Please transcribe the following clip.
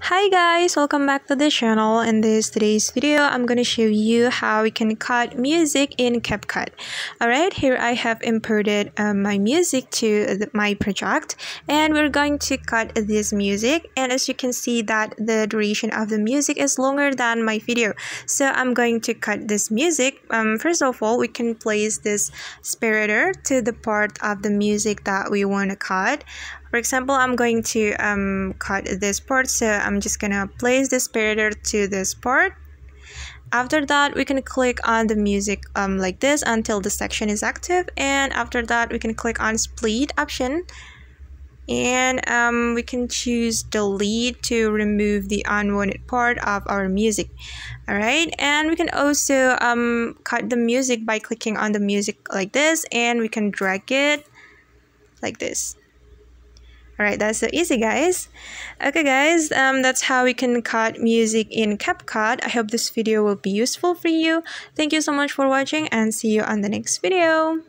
Hi guys, welcome back to the channel. In today's video, I'm going to show you how we can cut music in Capcut. Alright, here I have imported my music to my project, and we're going to cut this music. And as you can see that the duration of the music is longer than my video, so I'm going to cut this music. First of all, we can place this separator to the part of the music that we want to cut. For example, I'm going to cut this part, so I'm just gonna place the separator to this part. After that, we can click on the music like this until the section is active, and after that we can click on split option, and we can choose delete to remove the unwanted part of our music. Alright, and we can also cut the music by clicking on the music like this, and we can drag it like this. Alright, that's so easy, guys. Okay guys, that's how we can cut music in Capcut. I hope this video will be useful for you. Thank you so much for watching, and see you on the next video.